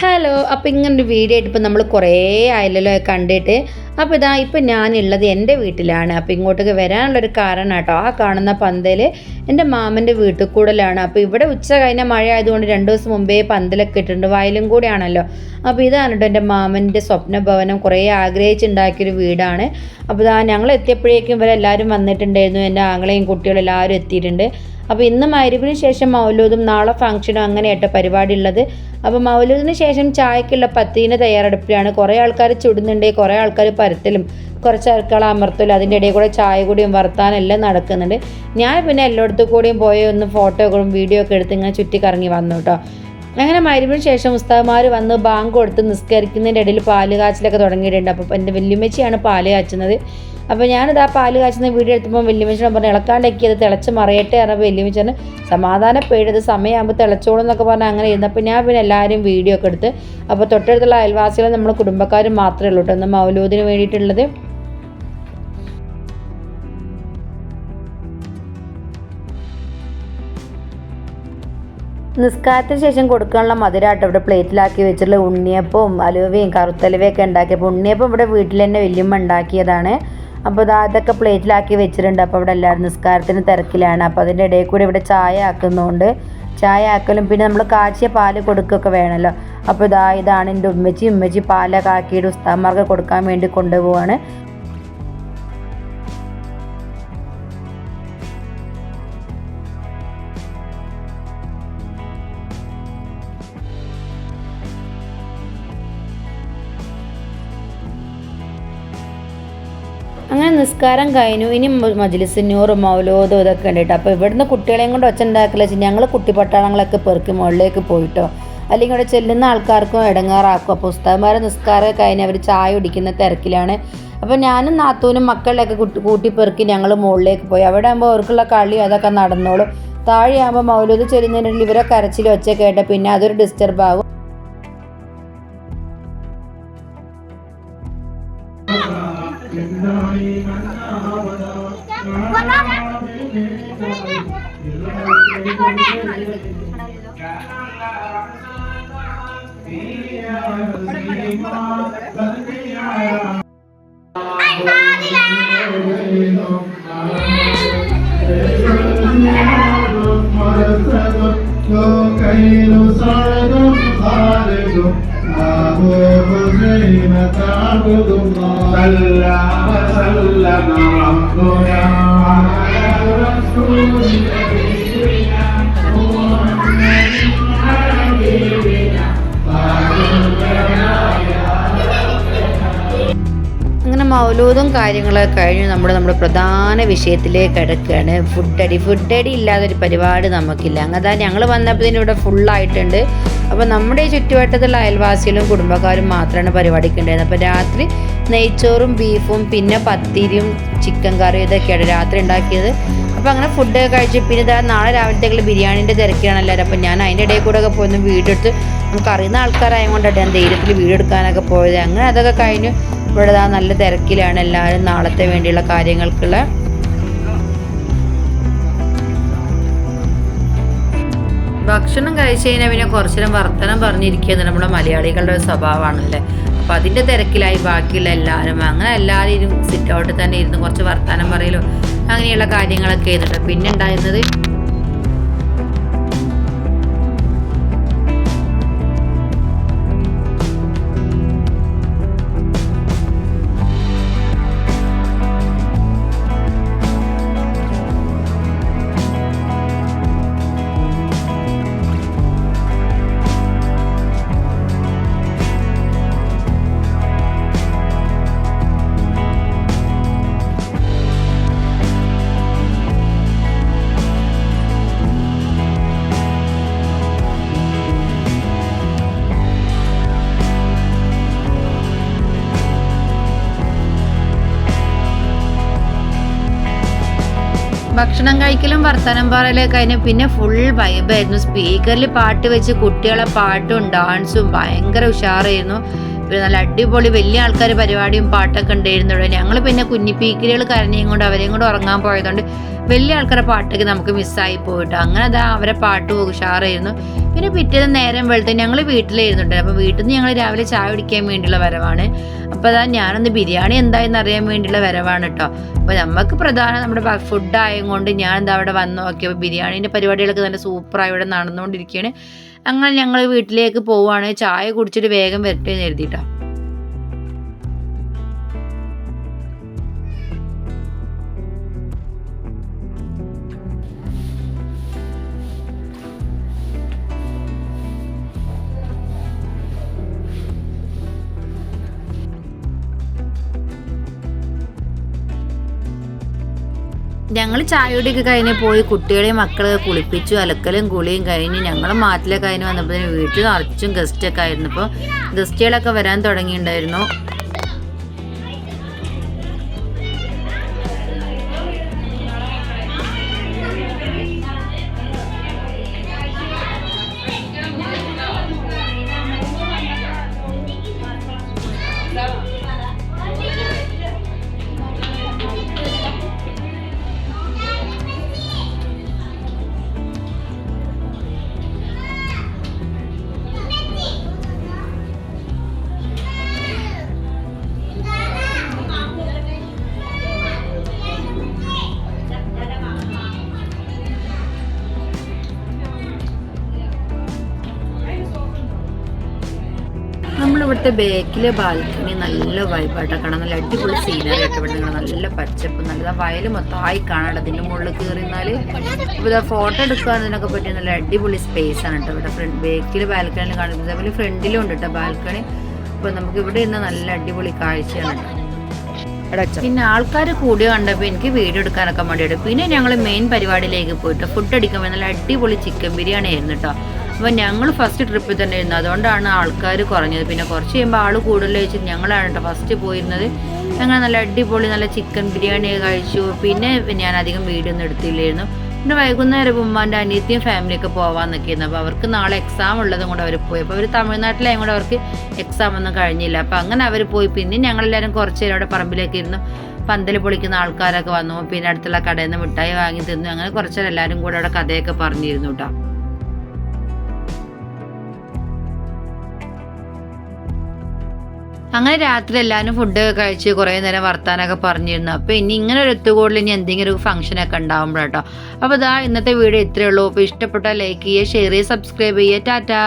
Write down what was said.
Hello. അപ്പോൾ ഇങ്ങനൊരു video ആയിട്ട് ഇപ്പോൾ നമ്മൾ കുറേ ആയല്ലോ കണ്ടിട്ട്. അപ്പോൾ ഇപ്പം ഞാനുള്ളത് എൻ്റെ വീട്ടിലാണ്. അപ്പോൾ ഇങ്ങോട്ടേക്ക് വരാനുള്ളൊരു കാരണം കേട്ടോ, ആ കാണുന്ന പന്തൽ എൻ്റെ മാമൻ്റെ വീട്ടിൽ കൂടലാണ്. അപ്പോൾ ഇവിടെ ഉച്ച കഴിഞ്ഞ മഴ ആയതുകൊണ്ട് 2 ദിവസം മുമ്പേ പന്തലൊക്കെ ഇട്ടിട്ടുണ്ട്, വയലും കൂടെയാണല്ലോ. അപ്പോൾ ഇതാണ് കേട്ടോ എൻ്റെ മാമൻ്റെ സ്വപ്ന ഭവനം, കുറേ ആഗ്രഹിച്ചുണ്ടാക്കിയൊരു വീടാണ്. അപ്പോൾ ഞങ്ങൾ എത്തിയപ്പോഴേക്കും ഇവരെല്ലാവരും വന്നിട്ടുണ്ടായിരുന്നു, എൻ്റെ ആങ്ങളെയും കുട്ടികളും എല്ലാവരും എത്തിയിട്ടുണ്ട്. അപ്പോൾ ഇന്ന് മഗ്‌രിബിന് ശേഷം മൗലൂദും നാളെ ഫംഗ്ഷനും അങ്ങനെയായിട്ട് പരിപാടി ഉള്ളത്. അപ്പോൾ മൗലൂദിന് ശേഷം ചായക്കുള്ള പത്തീൻ്റെ തയ്യാറെടുപ്പിലാണ്. കുറേ ആൾക്കാർ ചുടുന്നുണ്ട്, കുറേ ആൾക്കാർ പരത്തലും, കുറച്ച് ആൾക്കാർ അമർത്തലും, അതിൻ്റെ ഇടയിൽ കൂടെ ചായ കൂടിയും വർത്താനെല്ലാം നടക്കുന്നുണ്ട്. ഞാൻ പിന്നെ എല്ലായിടത്തും കൂടിയും പോയി ഒന്ന് ഫോട്ടോകളും വീഡിയോ ഒക്കെ എടുത്ത് ഇങ്ങനെ ചുറ്റിക്കറങ്ങി വന്നു കേട്ടോ. അങ്ങനെ മഗ്‌രിബിന് ശേഷം ഉസ്താദ്മാർ വന്ന് ബാങ്ക് കൊടുത്ത് നിസ്കരിക്കുന്നതിൻ്റെ ഇടയിൽ പാല് കാച്ചിലൊക്കെ തുടങ്ങിയിട്ടുണ്ട്. അപ്പോൾ എൻ്റെ വല്യമ്മച്ചിയാണ് പാല് കാച്ചുന്നത്. അപ്പോൾ ഞാനിത് ആ പാല് കാച്ചുന്ന വീഡിയോ എടുത്തപ്പോൾ വല്യമ്മച്ചിനെ പറഞ്ഞു ഇളക്കാണ്ടൊക്കെ അത് തിളച്ച് മറിയട്ടെ പറഞ്ഞപ്പോൾ വല്യമ്മച്ചി സമാധാനപ്പെടത് സമയമാകുമ്പോൾ തിളച്ചോളും എന്നൊക്കെ പറഞ്ഞാൽ അങ്ങനെ ഇരുന്നു. അപ്പോൾ ഞാൻ പിന്നെ എല്ലാവരും വീഡിയോ ഒക്കെ എടുത്ത്. അപ്പോൾ തൊട്ടടുത്തുള്ള അയൽവാസികളും നമ്മുടെ കുടുംബക്കാരും മാത്രമേ ഉള്ളൂ കേട്ടോ ഒന്ന് മൗലൂദിന് വേണ്ടിയിട്ടുള്ളത്. നിസ്കാരത്തിന് ശേഷം കൊടുക്കാനുള്ള മധുരമാട്ടോ ഇവിടെ പ്ലേറ്റിലാക്കി വെച്ചിട്ടുള്ള ഉണ്ണിയപ്പവും അലുവയും കറുത്തലുവയൊക്കെ ഉണ്ടാക്കിയപ്പോൾ ഉണ്ണിയപ്പം ഇവിടെ വീട്ടിൽ തന്നെ വല്യമ്മ ഉണ്ടാക്കിയതാണ്. അപ്പോൾ അതൊക്കെ പ്ലേറ്റിലാക്കി വെച്ചിട്ടുണ്ട്. അപ്പോൾ ഇവിടെ എല്ലാവരും നിസ്കാരത്തിന് തിരക്കിലാണ്. അപ്പോൾ അതിൻ്റെ ഇടയിൽ കൂടി ഇവിടെ ചായ ആക്കുന്നുണ്ട്. ചായ ആക്കലും പിന്നെ നമ്മൾ കാച്ചിയ പാല് കൊടുക്കുകയൊക്കെ വേണമല്ലോ. അപ്പോൾ ഇതാണ് എൻ്റെ ഉമ്മച്ചി പാലൊക്കെ ആക്കിയിട്ട് ഉസ്താദ്മാർക്ക് കൊടുക്കാൻ വേണ്ടി കൊണ്ടുപോവാണ്. അങ്ങനെ നിസ്കാരം കഴിഞ്ഞു. ഇനി മജ്‌ലിസുന്നൂറും മൗലൂദും ഇതൊക്കെ ഉണ്ട് കേട്ടോ. അപ്പോൾ ഇവിടുന്ന് കുട്ടികളെയും കൊണ്ട് ഒച്ച ഉണ്ടാക്കില്ല വെച്ചാൽ ഞങ്ങൾ കുട്ടിപ്പട്ടാളങ്ങളൊക്കെ പെറുക്കി മുകളിലേക്ക് പോയിട്ടോ, അല്ലെങ്കിൽ ഇവിടെ ചെല്ലുന്ന ആൾക്കാർക്കും ഇടങ്ങാറാക്കും. അപ്പോൾ ഉസ്താദ്മാരെ നിസ്കാരം കഴിഞ്ഞ് അവർ ചായ കുടിക്കുന്ന തിരക്കിലാണ്. അപ്പോൾ ഞാനും നാത്തൂനും മക്കളിലൊക്കെ കൂട്ടിപ്പെറുക്കി ഞങ്ങൾ മുകളിലേക്ക് പോയി. അവിടെ ആകുമ്പോൾ അവർക്കുള്ള കളി അതൊക്കെ നടന്നോളും. താഴെയാകുമ്പോൾ മൗലൂദ് ചെല്ലുന്നതിനിടയിൽ ഇവരെ കരച്ചിൽ ഒച്ച കേട്ട പിന്നെ അതൊരു ഡിസ്റ്റർബ് ആകും. അങ്ങനെ മൗലൂദും കാര്യങ്ങളൊക്കെ കഴിഞ്ഞ് നമ്മുടെ പ്രധാന വിഷയത്തിലേക്ക് കിടക്കുകയാണ്. ഫുഡടി ഇല്ലാതൊരു പരിപാടി നമുക്കില്ല. അങ്ങനെ ഞങ്ങൾ വന്നപ്പോൾ ഇവിടെ ഫുള്ളായിട്ടുണ്ട്. അപ്പോൾ നമ്മുടെ ഈ ചുറ്റുവട്ടത്തുള്ള അയൽവാസികളും കുടുംബക്കാരും മാത്രമാണ് പരിപാടിക്ക് ഉണ്ടായിരുന്നത്. അപ്പോൾ രാത്രി നെയ്ച്ചോറും ബീഫും പിന്നെ പത്തിരിയും ചിക്കൻ കറിയും ഇതൊക്കെയാണ് രാത്രി ഉണ്ടാക്കിയത്. അപ്പോൾ അങ്ങനെ ഫുഡൊക്കെ കഴിച്ച് പിന്നെ നാളെ രാവിലത്തേക്കുള്ള ബിരിയാണീൻ്റെ തിരക്കിലാണ് എല്ലാവരും. അപ്പോൾ ഞാൻ അതിൻ്റെ ഇടയിൽ കൂടെ ഒക്കെ പോയി വീഡിയോ എടുത്ത് നമുക്ക് അറിയുന്ന ആൾക്കാരായതുകൊണ്ടാണ് ഞാൻ ധൈര്യത്തിൽ വീഡിയോ എടുക്കാനൊക്കെ പോയത്. അങ്ങനെ അതൊക്കെ കഴിഞ്ഞു ഇവിടെ നല്ല തിരക്കിലാണ് എല്ലാവരും നാളത്തെ വേണ്ടിയുള്ള കാര്യങ്ങൾക്കുള്ള. ഭക്ഷണം കഴിച്ച് കഴിഞ്ഞാൽ പിന്നെ കുറച്ചു നേരം വർത്തമാനം പറഞ്ഞിരിക്കുന്നത് നമ്മുടെ മലയാളികളുടെ ഒരു സ്വഭാവമാണല്ലേ. അപ്പോൾ അതിൻ്റെ തിരക്കിലായി ബാക്കിയുള്ള എല്ലാവരും. അങ്ങനെ എല്ലാവരും സിറ്റ് ഔട്ടിൽ തന്നെ ഇരുന്ന് കുറച്ച് വർത്തമാനം പറയലോ അങ്ങനെയുള്ള കാര്യങ്ങളൊക്കെ ചെയ്തിട്ട് പിന്നെ ഉണ്ടായിരുന്നത് ഭക്ഷണം കഴിക്കലും വർത്തമാനം പറയലൊക്കെ കഴിഞ്ഞ് പിന്നെ ഫുൾ വൈബായിരുന്നു. സ്പീക്കറിൽ പാട്ട് വെച്ച് കുട്ടികളെ പാട്ടും ഡാൻസും ഭയങ്കര ഉഷാറായിരുന്നു. പിന്നെ നല്ല അടിപൊളി വലിയ ആൾക്കാർ പരിപാടിയും പാട്ടൊക്കെ ഉണ്ടായിരുന്നു. ഞങ്ങൾ പിന്നെ കുഞ്ഞിപ്പീക്കിരികൾ കരഞ്ഞയും കൊണ്ട് അവരെയും കൊണ്ട് ഉറങ്ങാൻ പോയതുകൊണ്ട് വലിയ ആൾക്കാരുടെ പാട്ടൊക്കെ നമുക്ക് മിസ്സായി പോയിട്ടോ. അങ്ങനെ അതാ അവരെ പാട്ട് ഉഷാറായിരുന്നു. പിന്നെ പിറ്റേന്ന് നേരം വെളുത്ത് ഞങ്ങൾ വീട്ടിലായിരുന്നുണ്ട്. അപ്പോൾ വീട്ടിൽ നിന്ന് ഞങ്ങൾ രാവിലെ ചായ കുടിക്കാൻ വേണ്ടിയുള്ള വരവാണ്. അപ്പോൾ അതാ ഞാനൊന്ന് ബിരിയാണി എന്തായെന്ന് അറിയാൻ വേണ്ടിയുള്ള വരവാണ് കേട്ടോ. അപ്പോൾ നമുക്ക് പ്രധാനം നമ്മുടെ ഫുഡ് ആയതുകൊണ്ട് ഞാൻ എന്താ അവിടെ വന്ന് നോക്കിയപ്പോൾ ബിരിയാണീൻ്റെ പരിപാടികളൊക്കെ നല്ല സൂപ്പറായി ഇവിടെ നടന്നുകൊണ്ടിരിക്കുകയാണ്. അങ്ങനെ ഞങ്ങൾ വീട്ടിലേക്ക് പോവുകയാണ്. ചായ കുടിച്ചിട്ട് വേഗം വരട്ടെ എന്ന് എഴുതിയിട്ടോ. ഞങ്ങൾ ചായയോടെയൊക്കെ കഴിഞ്ഞ് പോയി കുട്ടികളെയും മക്കളെ കുളിപ്പിച്ചു. അലക്കലും കുളിയും കഴിഞ്ഞ് ഞങ്ങൾ മാറ്റിലൊക്കെ കഴിഞ്ഞ് വന്നപ്പോൾ വീട്ടിൽ നിറച്ചും ഗസ്റ്റൊക്കെ ആയിരുന്നു. അപ്പോൾ ഗസ്റ്റുകളൊക്കെ വരാൻ തുടങ്ങിയിട്ടുണ്ടായിരുന്നു. നമ്മളിവിടുത്തെ ബേക്കിലെ ബാൽക്കണി നല്ല വൈബായിട്ടാണ് കാണാൻ. നല്ല അടിപൊളി സീനറി ആയിട്ട് ഇവിടെ നിങ്ങൾ നല്ല പച്ചപ്പ് നല്ല വയൽ മൊത്തമായി കാണാം. അതിൻ്റെ മുകളിൽ കയറിയാൽ ഇവിടെ ഫോട്ടോ എടുക്കാനതിനൊക്കെ പറ്റിയ നല്ല അടിപൊളി സ്പേസ് ആണ് കേട്ടോ. ഇവിടെ ബേക്കിൽ ബാൽക്കണിയിൽ കാണുന്നത്. അതേപോലെ ഫ്രണ്ടിലും ഉണ്ട് കേട്ടോ ബാൽക്കണി. അപ്പോൾ നമുക്ക് ഇവിടെ ഇരുന്ന് നല്ല അടിപൊളി കാഴ്ചയാണ് കേട്ടോ. പിന്നെ ആൾക്കാർ കൂടി കണ്ടപ്പോൾ എനിക്ക് വീഡിയോ എടുക്കാനൊക്കെ മടിയുണ്ട്. പിന്നെ ഞങ്ങൾ മെയിൻ പരിപാടിയിലേക്ക് പോയിട്ട് ഫുഡ് അടിക്കുമ്പോൾ നല്ല അടിപൊളി ചിക്കൻ ബിരിയാണി ആയിരുന്നു കേട്ടോ. അപ്പോൾ ഞങ്ങൾ ഫസ്റ്റ് ട്രിപ്പിൽ തന്നെ ഇരുന്നു, അതുകൊണ്ടാണ് ആൾക്കാർ കുറഞ്ഞത്. പിന്നെ കുറച്ച് കഴിയുമ്പോൾ ആൾ കൂടുതൽ വെച്ചിട്ട് ഞങ്ങളാണ് കേട്ടോ ഫസ്റ്റ് പോയിരുന്നത്. ഞങ്ങൾ നല്ല അടിപൊളി നല്ല ചിക്കൻ ബിരിയാണി കഴിച്ചു. പിന്നെ ഞാൻ അധികം വീഡിയോ ഒന്നും എടുത്തില്ലായിരുന്നു. പിന്നെ വൈകുന്നേരം ഉമ്മാൻ്റെ അനിയത്തിയും ഫാമിലിയൊക്കെ പോകാമെന്നൊക്കെ ആയിരുന്നു. അപ്പോൾ അവർക്ക് നാളെ എക്സാം ഉള്ളതും കൂടെ അവർ പോയി. അപ്പോൾ അവർ തമിഴ്നാട്ടിലായും കൂടെ അവർക്ക് എക്സാം ഒന്നും കഴിഞ്ഞില്ല. അപ്പോൾ അങ്ങനെ അവർ പോയി. പിന്നെ ഞങ്ങളെല്ലാവരും കുറച്ച് നേരം അവിടെ പറമ്പിലേക്ക് ഇരുന്നു. പന്തൽ പൊളിക്കുന്ന ആൾക്കാരൊക്കെ വന്നു. പിന്നെ അടുത്തുള്ള കടയിൽ നിന്ന് മിഠായി വാങ്ങി തിന്നു. അങ്ങനെ കുറച്ചേരം എല്ലാവരും കൂടെ അവിടെ കഥയൊക്കെ പറഞ്ഞിരുന്നു കേട്ടോ. അങ്ങനെ രാത്രി എല്ലാവരും ഫുഡൊക്കെ കഴിച്ച് കുറേ നേരം വർത്താനൊക്കെ പറഞ്ഞിരുന്നു. അപ്പോൾ ഇനി ഇങ്ങനെ ഒരു ഒത്തുകൂടൽ ഇനി എന്തെങ്കിലും ഒരു ഫംഗ്ഷനൊക്കെ ഉണ്ടാകുമ്പോഴാട്ടോ. അപ്പോൾ ഇന്നത്തെ വീഡിയോ ഇത്രയേ ഉള്ളൂ. അപ്പോൾ ഇഷ്ടപ്പെട്ടാൽ ലൈക്ക് ചെയ്യുക, ഷെയർ ചെയ്യുക, സബ്സ്ക്രൈബ് ചെയ്യുക. ടാറ്റാ.